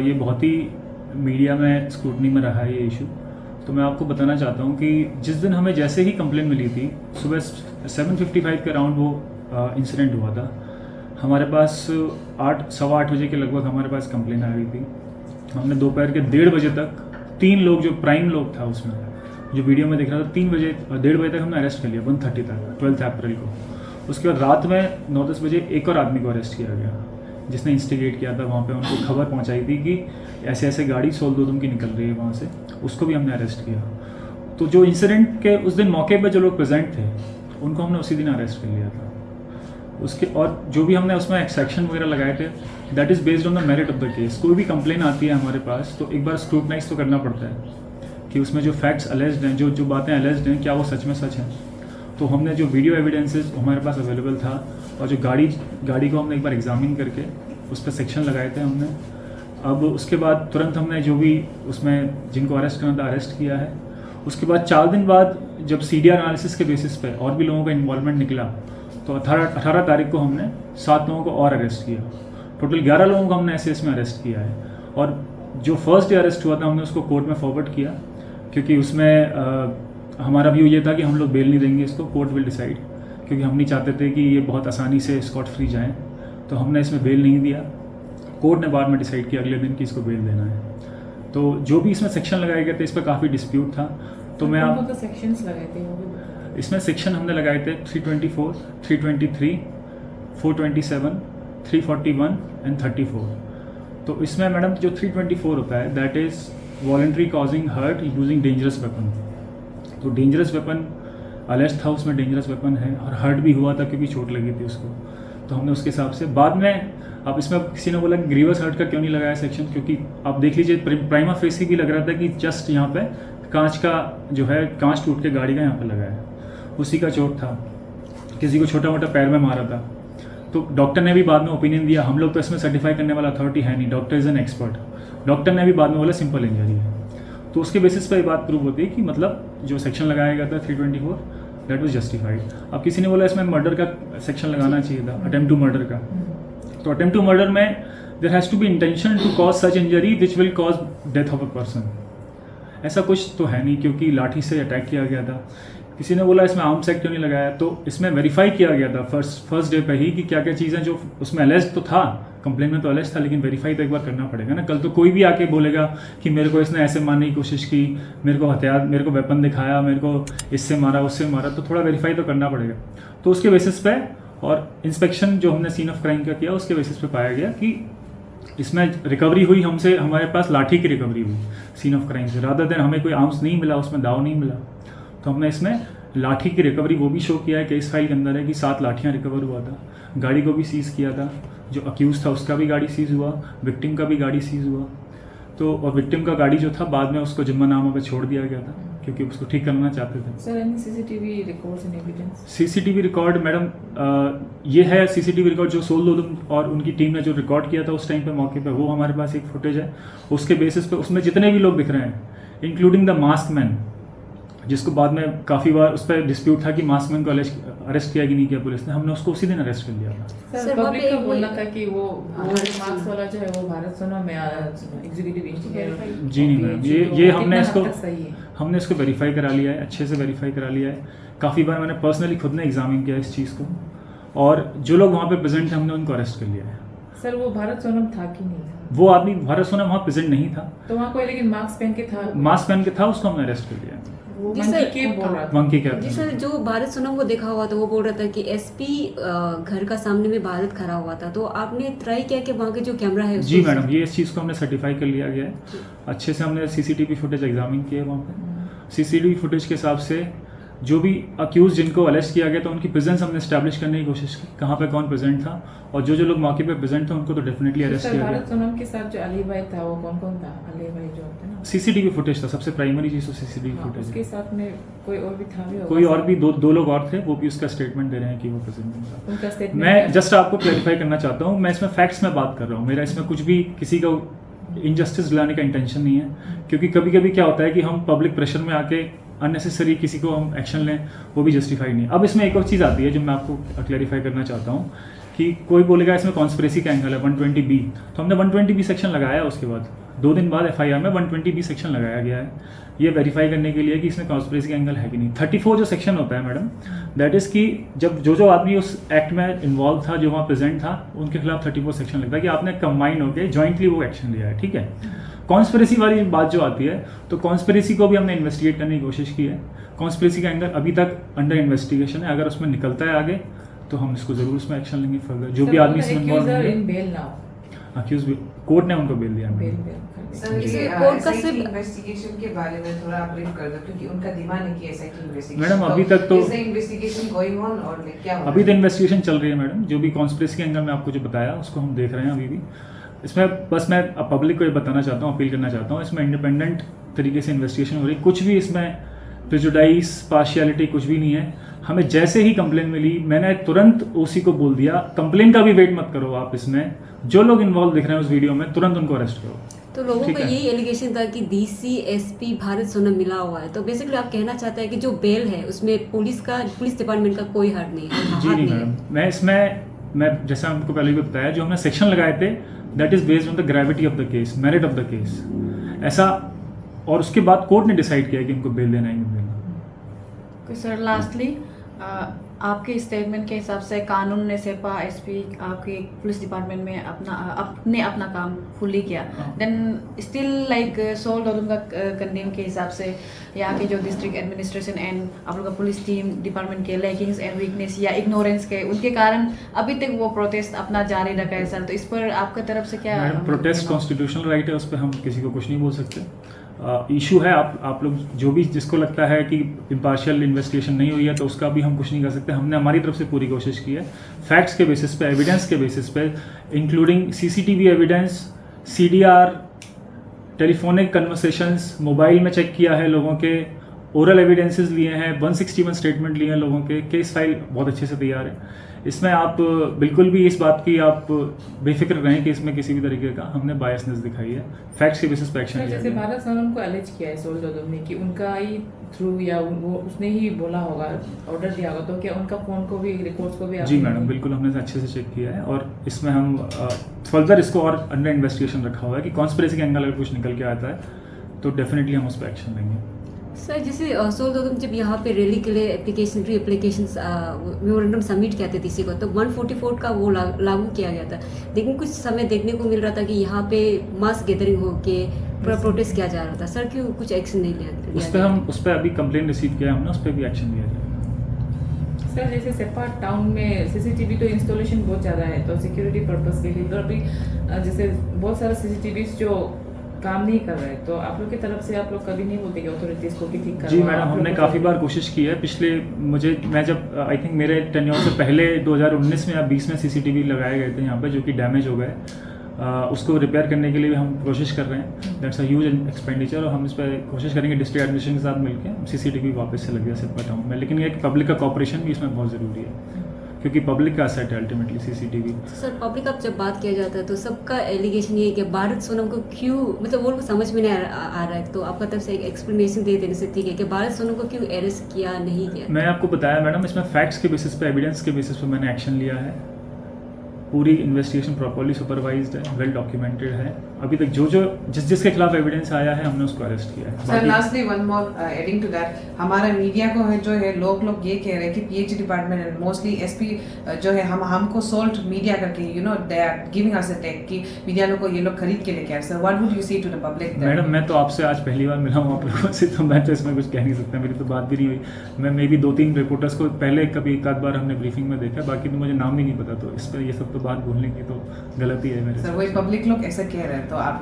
ये बहुत ही मीडिया में स्क्रूटनी में रहा है ये इशू। तो मैं आपको बताना चाहता हूँ कि जिस दिन हमें जैसे ही कंप्लेन मिली थी, सुबह 7:55 के अराउंड वो इंसिडेंट हुआ था। हमारे पास 8, सवा 8 बजे के लगभग हमारे पास कंप्लेन आ गई थी। हमने दोपहर के 1:30 बजे तक 3 लोग, जो प्राइम लोग था उसमें, जो वीडियो में दिख रहा था, 1:30 बजे तक हमने अरेस्ट कर लिया, 1:30 तक, 12 अप्रैल को। उसके बाद रात में 9-10 बजे एक और आदमी को अरेस्ट किया गया, जिसने इंस्टिगेट किया था। वहाँ पे उनको खबर पहुँचाई थी कि ऐसे ऐसे गाड़ी सोलदोदम की निकल रही है वहाँ से, उसको भी हमने अरेस्ट किया। तो जो इंसिडेंट के उस दिन मौके पे जो लोग प्रेजेंट थे, उनको हमने उसी दिन अरेस्ट कर लिया था। उसके और जो भी हमने उसमें एक्सेक्शन वगैरह लगाए थे, that is based on the merit of the case. कोई भी कंप्लेन आती है हमारे पास तो एक बार स्क्रूटनाइज तो करना पड़ता है कि उसमें जो फैक्ट्स अलेज्ड हैं, जो बातें अलेज्ड हैं, क्या वो सच में सच हैं। तो हमने जो वीडियो एविडेंसेस हमारे पास अवेलेबल था, और जो गाड़ी को हमने एक बार एग्जामिन करके उस पर सेक्शन लगाए थे हमने। अब उसके बाद तुरंत हमने जो भी उसमें जिनको अरेस्ट करना था अरेस्ट किया है। उसके बाद 4 दिन बाद जब CDR एनालिसिस के बेसिस पे और भी लोगों का इन्वॉल्वमेंट निकला, तो 18 तारीख को हमने 7 लोगों को और अरेस्ट किया। टोटल 11 लोगों को हमने ऐसे में अरेस्ट किया है। और जो फर्स्ट डे अरेस्ट हुआ था, हमने उसको कोर्ट में फॉरवर्ड किया, क्योंकि उसमें हमारा व्यू ये था कि हम लोग बेल नहीं देंगे इसको, कोर्ट विल डिसाइड, क्योंकि हम नहीं चाहते थे कि ये बहुत आसानी से स्कॉट फ्री जाएँ। तो हमने इसमें बेल नहीं दिया। कोर्ट ने बाद में डिसाइड किया अगले दिन कि इसको बेल देना है। तो जो भी इसमें सेक्शन लगाए गए थे, इस पर काफ़ी डिस्प्यूट था। तो मैं आप सेक्शंस लगाए थे वो भी? इसमें सेक्शन हमने लगाए थे 324, 323, 427, 341 एंड 34। तो इसमें मैडम जो 324 होता है, that is voluntary causing hurt using dangerous weapon. तो डेंजरस वेपन अलेस्ट था, उसमें डेंजरस वेपन है, और हर्ट भी हुआ था क्योंकि चोट लगी थी उसको। तो हमने उसके हिसाब से बाद में, अब इसमें किसी ने बोला कि ग्रीवस हर्ट का क्यों नहीं लगाया सेक्शन, क्योंकि आप देख लीजिए प्राइमा फेसी भी लग रहा था कि जस्ट यहाँ पे कांच का जो है, कांच टूट के गाड़ी का यहाँ पे लगा है, उसी का चोट था। किसी को छोटा मोटा पैर में मारा था। तो डॉक्टर ने भी बाद में ओपिनियन दिया। हम लोग तो इसमें सर्टिफाई करने वाला अथॉरिटी है नहीं, doctor is an expert. Doctor ने भी बाद में बोला सिंपल इंजरी है। तो उसके बेसिस पर ये बात प्रूव होती है कि मतलब जो सेक्शन लगाया गया था 324, दैट वाज जस्टिफाइड। अब किसी ने बोला इसमें मर्डर का सेक्शन लगाना चाहिए था, अटेम्प्ट टू मर्डर का। तो अटेम्प्ट टू मर्डर में there has to be intention to cause such injury which will cause death of a person. ऐसा कुछ तो है नहीं, क्योंकि लाठी से अटैक किया गया था। किसी ने बोला इसमें आर्म्स एक्ट क्यों नहीं लगाया, तो इसमें वेरीफाई किया गया था फर्स्ट डे पे ही कि क्या क्या चीज़ें, जो उसमें अलेज तो था, कंप्लेन में तो अलेज था, लेकिन वेरीफाई तो एक बार करना पड़ेगा ना। कल तो कोई भी आके बोलेगा कि मेरे को इसने ऐसे मारने की कोशिश की, मेरे को हथियार, मेरे को वेपन दिखाया, मेरे को इससे मारा, उससे मारा, तो थोड़ा वेरीफाई तो करना पड़ेगा। तो उसके बेसिस पे और इंस्पेक्शन जो हमने सीन ऑफ क्राइम का किया, उसके बेसिस पे पाया गया कि इसमें रिकवरी हुई हमसे, हमारे पास लाठी की रिकवरी हुई सीन ऑफ क्राइम से, रादर देन हमें कोई आर्म्स नहीं मिला, उसमें दाव नहीं मिला। तो हमने इसमें लाठी की रिकवरी वो भी शो किया है, केस फाइल के अंदर है कि 7 लाठियाँ रिकवर हुआ था। गाड़ी को भी सीज़ किया था, जो अक्यूज था उसका भी गाड़ी सीज़ हुआ, विक्टिम का भी गाड़ी सीज़ हुआ। तो और विक्टिम का गाड़ी जो था, बाद में उसको जुम्मनामा पे छोड़ दिया गया था, क्योंकि उसको ठीक करना चाहते थे। Sir, any CCTV records and evidence? CCTV record madam, ये है सीसीटीवी रिकॉर्ड जो सोलदोदम और उनकी टीम ने जो रिकॉर्ड किया था उस टाइम पे मौके पे, वो हमारे पास एक फुटेज है। उसके बेसिस पे उसमें जितने भी लोग दिख रहे हैं, इंक्लूडिंग द मास्क मैन, जिसको बाद में काफ़ी बार उस पर डिस्प्यूट था कि मास्क मैन को अरेस्ट किया कि नहीं किया पुलिस ने, हमने उसको उसी दिन अरेस्ट कर लिया था। सर, पब्लिक का बोलना था कि वो मास्क वाला जो है वो भारत सोना में एग्जीक्यूटिव इंजीनियर। जी नहीं मैम, ये हमने इसको वेरीफाई करा लिया है, अच्छे से वेरीफाई करा लिया है। काफ़ी बार मैंने पर्सनली खुद ने एग्जामिन किया इस चीज़ को, और जो लोग वहाँ पे प्रेजेंट थे हमने उनको अरेस्ट कर लिया है। सर, वो भारत सोनम था कि नहीं था? वो आदमी भारत सोनम वहाँ प्रेजेंट नहीं था। तो वहाँ कोई लेकिन मास्क पहन के था? मास्क पहन के था, उसको हमने अरेस्ट कर लिया। Monkey cap. जी सर, जो भारत सोनम को देखा हुआ था वो बोल रहा था कि SP घर का सामने में भारत खड़ा हुआ था। तो आपने ट्राई किया कि वहाँ के जो कैमरा है? जी मैडम, ये इस चीज़ को हमने सर्टिफाई कर लिया गया है। अच्छे से हमने CCTV फुटेज एग्जामिन किया है वहाँ पे। CCTV फुटेज के हिसाब से जो भी अक्यूज जिनको अरेस्ट किया गया था, उनकी प्रेजेंस हमने स्टैब्लिश करने की कोशिश की, कहाँ पे कौन प्रेजेंट था, और जो लोग मौके पे प्रेजेंट थे उनको तो डेफिनेटली अरेस्ट किया गया। भारत सोनम के साथ जो अली भाई था, वो कौन कौन था? अली भाई जो होते हैं ना, CCTV फुटेज था सबसे प्राइमरी चीज़, तो CCTV फुटेज। उसके साथ में कोई और भी था? कोई और भी दो लोग और थे, वो भी उसका स्टेटमेंट दे रहे हैं कि वो प्रेजेंट था। उनका स्टेटमेंट मैं जस्ट आपको क्लैरिफाई करना चाहता हूँ, मैं इसमें फैक्ट्स में बात कर रहा हूँ, मेरा इसमें कुछ भी किसी का इनजस्टिस दिलाने का इंटेंशन नहीं है, क्योंकि कभी कभी क्या होता है कि हम पब्लिक प्रेशर में आके अननेसेसरी किसी को हम एक्शन लें, वो भी जस्टिफाई नहीं। अब इसमें एक और चीज़ आती है जो मैं आपको क्लैरिफाई करना चाहता हूँ कि कोई बोलेगा इसमें कॉन्स्पिरेसी का एंगल है 120B, तो हमने 120B सेक्शन लगाया। उसके बाद 2 दिन बाद FIR में 120B सेक्शन लगाया गया है, ये वेरीफाई करने के लिए कि इसमें कॉन्स्पिरेसी का एंगल है कि नहीं। 34 जो सेक्शन होता है मैडम, दैट इज़ कि जब जो आदमी उस एक्ट में इन्वॉल्व था, जो वहाँ प्रेजेंट था, उनके खिलाफ 34 सेक्शन लगता है कि आपने कंबाइन होकर जॉइंटली वो एक्शन लिया है, ठीक है। कॉन्स्पिरेसी वाली बात जो आती है, तो कॉन्स्पिरेसी को भी हमने इन्वेस्टिगेट करने की कोशिश की है। कॉन्स्पिरेसी का एंगल अभी तक अंडर इन्वेस्टिगेशन है, अगर उसमें निकलता है आगे तो हम इसको जरूर उसमें एक्शन लेंगे फर्दर। जो भी आदमी इसमें इन्वॉल्व है, अक्यूज कोर्ट ने उनको बेल दिया है। सर इसे ये कोर्ट का SIT सिर्फ- इन्वेस्टिगेशन के बारे में थोड़ा आप ब्रीफ कर दो, क्योंकि उनका दिमाग नहीं कि SIT इन्वेस्टिगेशन। मैडम, अभी तक तो- is the investigation going on और क्या हो अभी तो इन्वेस्टिगेशन चल रही है मैडम। जो भी कॉन्स्पिरेसी के एंगल में आपको जो बताया उसको हम देख रहे हैं अभी भी। इसमें बस मैं पब्लिक को ये बताना चाहता हूँ, अपील करना चाहता हूँ, इसमें इंडिपेंडेंट तरीके से इन्वेस्टिगेशन हो रही है। कुछ भी इसमें प्रेजुडाइज, पार्शियलिटी कुछ भी नहीं है। हमें जैसे ही कंप्लेन मिली, मैंने तुरंत OC को बोल दिया, कंप्लेन का भी वेट मत करो आप, इसमें जो लोग इन्वॉल्व दिख रहे हैं उस वीडियो में तुरंत उनको अरेस्ट करो। तो लोगों ठीक का है। यही एलिगेशन था कि DC SP भारत सोनम मिला हुआ है, तो बेसिकली आप कहना चाहते हैं कि जो बेल है उसमें पुलिस डिपार्टमेंट का कोई हाथ नहीं है, जी हाथ नहीं नहीं है। मैडम, मैं जैसा आपको पहले भी बताया, जो हमने सेक्शन लगाए थे that is based on the gravity of the case, merit of the case, ऐसा। और उसके बाद कोर्ट ने डिसाइड किया कि इनको बेल देना है, नहीं देना। सर लास्टली आपके स्टेटमेंट के हिसाब से कानून ने सेपा SP आपके पुलिस डिपार्टमेंट में अपना काम फुली किया, हाँ। देन स्टिल लाइक सोल दोनों का कंडेम के हिसाब से यहाँ के जो डिस्ट्रिक्ट एडमिनिस्ट्रेशन एंड आप लोग का पुलिस टीम डिपार्टमेंट के लैकिंग्स एंड वीकनेस या इग्नोरेंस के उनके कारण अभी तक वो प्रोटेस्ट अपना जारी रखा है सर, तो इस पर आपका तरफ से क्या मैडम, प्रोटेस्ट कॉन्स्टिट्यूशनल राइट है, उस पर हम किसी को कुछ नहीं बोल सकते। इशू है, आप लोग जो भी जिसको लगता है कि इम्पार्शियल इन्वेस्टिगेशन नहीं हुई है तो उसका भी हम कुछ नहीं कर सकते। हमने हमारी तरफ से पूरी कोशिश की है, फैक्ट्स के बेसिस पे, एविडेंस के बेसिस पे, including CCTV evidence, CDR, telephonic conversations, mobile में चेक किया है लोगों के, ओरल एविडेंसेस लिए हैं, 161 स्टेटमेंट लिए हैं लोगों के, केस फाइल बहुत अच्छे से तैयार है। इसमें आप बिल्कुल भी इस बात की आप बेफिक्र रहें कि इसमें किसी भी तरीके का हमने बायसनेस दिखाई है, फैक्ट्स के बेसिस पे एक्शन लिया जैसे गया है। भारत सोनम को एलिज किया है सोल दोदम ने कि उनका ही थ्रू या वो उसने ही बोला होगा, ऑर्डर दिया होगा, तो क्या उनका फोन को भी, रिकॉर्ड्स को भी जी आपने- मैडम, बिल्कुल हमने अच्छे से चेक किया है और इसमें हम फर्दर इसको और अंडर इन्वेस्टिगेशन रखा हुआ है कि कॉन्स्पिरेसी के एंगल अगर कुछ निकल के आता है तो डेफिनेटली हम उस पर एक्शन लेंगे। सर जैसे सोल दोदम जब यहाँ पे रैली के लिए एप्लीकेशन मेमोरेंडम सबमिट किया था DC को, तो 144 का वो लागू किया गया था, लेकिन कुछ समय देखने को मिल रहा था कि यहाँ पे मास गैदरिंग होके पूरा प्रोटेस्ट किया जा रहा था। सर क्यों कुछ एक्शन नहीं लिया? उस पर अभी कंप्लेन रिसीव किया हमने, उस पर भी एक्शन लिया जाएगा। सर जैसे सेपा टाउन में CCTV तो इंस्टॉलेशन बहुत ज़्यादा है, तो सिक्योरिटी पर्पस के लिए तो अभी जैसे बहुत सारे CCTV जो काम नहीं कर रहे, तो आप लोग की तरफ से आप लोग कभी नहीं बोलते कि अथॉरिटीज़ को कि ठीक करो? जी मैडम, हमने काफ़ी बार कोशिश की है। मैं जब आई थिंक मेरे टेन्योर से पहले 2019 में या 20 में CCTV लगाए गए थे यहाँ पे, जो कि डैमेज हो गए। उसको रिपेयर करने के लिए भी हम कोशिश कर रहे हैं। दैट्स अ ह्यूज एक्सपेंडिचर, और हम इस पर कोशिश करेंगे डिस्ट्रिक्ट एडमिनिस्ट्रेशन के साथ मिलकर CCTV वापस से लग जाए सेपा टाउन में। लेकिन ये पब्लिक का कॉपरेशन भी इसमें बहुत ज़रूरी है, क्योंकि पब्लिक का असेट है अल्टीमेटली CCTV। सर पब्लिक अब जब बात किया जाता है तो सबका एलिगेशन ये है कि भारत सोनम को क्यों, मतलब वो लोग समझ में नहीं आ रहा है, तो आपका तरफ से एक एक्सप्लेनेशन दे देने से ठीक है कि भारत सोनम को क्यों अरेस्ट किया नहीं किया? मैं आपको बताया मैडम, इसमें फैक्ट्स के बेसिस पे, एविडेंस के बेसिस पे मैंने एक्शन लिया है। पूरी इन्वेस्टिगेशन प्रॉपर्ली सुपरवाइज्ड है, वेल डॉक्यूमेंटेड है। अभी तक जो जिसके खिलाफ एविडेंस आया है हमने उसको अरेस्ट किया है। सर बाकी- lastly one more adding to that, हमारा मीडिया को है जो है लोग ये कह रहे हैं कि PH department and mostly SP जो है हमको सोल्ट मीडिया करके they are giving us a tag कि मीडिया लोग को ये लोग खरीद के लेके आए। Sir what would you say to the public? Madam, मैं तो आपसे आज पहली बार मिला हूँ आप लोगों से, तो मैं तो इसमें कुछ कह नहीं सकता, मेरी तो बात भी नहीं हुई। मैं मे भी 2-3 रिपोर्टर्स को पहले कभी एक आध बार हमने ब्रीफिंग में देखा, बाकी तो मुझे नाम भी नहीं पता, तो इस पर ये सब तो बात बोलने की तो गलती है मेरे सर से। वही पब्लिक लोग ऐसा कह रहे हैं, तो आप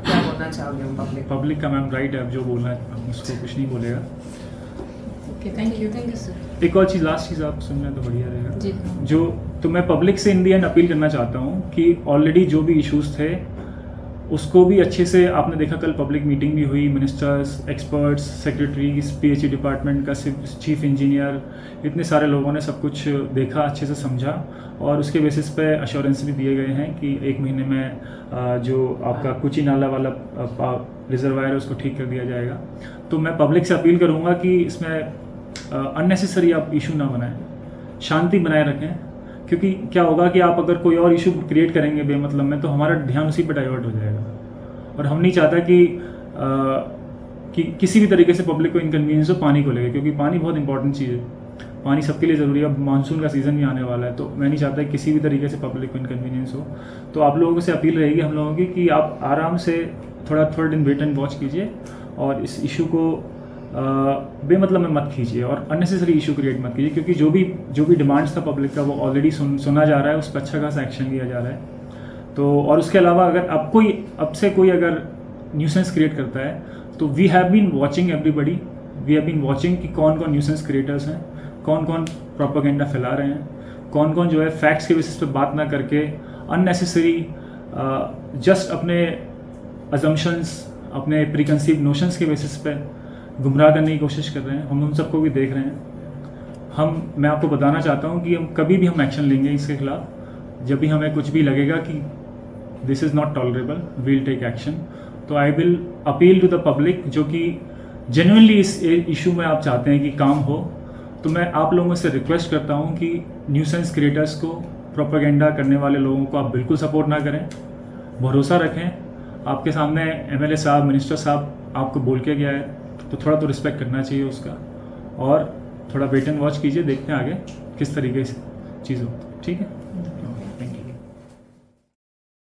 क्या बोलना चाहोगे पब्लिक? पब्लिक का मैम राइट है, अब जो बोलना है हम उसको कुछ नहीं बोलेगा। Okay, thank you. सर। एक और चीज़, लास्ट चीज़ आप सुन लें तो बढ़िया रहेगा। जी। तो मैं पब्लिक से इन दी एंड अपील करना चाहता हूँ कि ऑलरेडी जो भी इश्यूज थे उसको भी अच्छे से, आपने देखा कल पब्लिक मीटिंग भी हुई, ministers, experts, secretaries, PH department का चीफ इंजीनियर, इतने सारे लोगों ने सब कुछ देखा, अच्छे से समझा, और उसके बेसिस पे अश्योरेंस भी दिए गए हैं कि 1 महीने में जो आपका कुची नाला वाला रिजर्वायर है उसको ठीक कर दिया जाएगा। तो मैं पब्लिक से अपील करूँगा कि इसमें अननेसेसरी आप इशू ना बनाएं, शांति बनाए रखें। क्योंकि क्या होगा कि आप अगर कोई और इशू क्रिएट करेंगे बेमतलब में, तो हमारा ध्यान उसी पर डाइवर्ट हो जाएगा, और हम नहीं चाहता कि किसी भी तरीके से पब्लिक को इनकन्वीनियंस हो पानी को लेकर, क्योंकि पानी बहुत इंपॉर्टेंट चीज़ है, पानी सबके लिए ज़रूरी है। अब मानसून का सीज़न भी आने वाला है, तो मैं नहीं चाहता कि किसी भी तरीके से पब्लिक को इनकन्वीनियंस हो। तो आप लोगों से अपील रहेगी हम लोगों की कि आप आराम से थोड़ा दिन वेट एंड वॉच कीजिए, और इस इशू को बेमतलब में मत कीजिए, और अननेसेसरी इशू क्रिएट मत कीजिए, क्योंकि जो भी डिमांड्स था पब्लिक का वो ऑलरेडी सुना जा रहा है, उस पर अच्छा खासा एक्शन लिया जा रहा है। तो और उसके अलावा अगर अब से कोई अगर न्यूसेंस क्रिएट करता है, तो we have been watching everybody, we have been watching कि कौन कौन न्यूसेंस क्रिएटर्स हैं, कौन कौन प्रोपेगेंडा फैला रहे हैं, कौन कौन जो है फैक्ट्स के बेसिस पे बात ना करके अननेसेसरी जस्ट अपने अजम्पशंस, अपने प्रीकंसीव नोशंस के बेसिस पे गुमराह करने की कोशिश कर रहे हैं। हम उन सबको भी देख रहे हैं। मैं आपको बताना चाहता हूँ कि कभी भी हम एक्शन लेंगे इसके खिलाफ, जब भी हमें कुछ भी लगेगा कि this is not tolerable, we'll take action. तो I will appeal to the public, जो कि जेन्युइनली इस इशू में आप चाहते हैं कि काम हो, तो मैं आप लोगों से रिक्वेस्ट करता हूँ कि न्यूसेंस क्रिएटर्स को, प्रोपेगेंडा करने वाले लोगों को आप बिल्कुल सपोर्ट ना करें, भरोसा रखें। आपके सामने एमएलए साहब, मिनिस्टर साहब आपको बोल के गया है, तो थोड़ा तो रिस्पेक्ट करना चाहिए उसका, और थोड़ा वेट एंड वॉच कीजिए, देखते हैं आगे किस तरीके से चीज़ हो। ठीक है।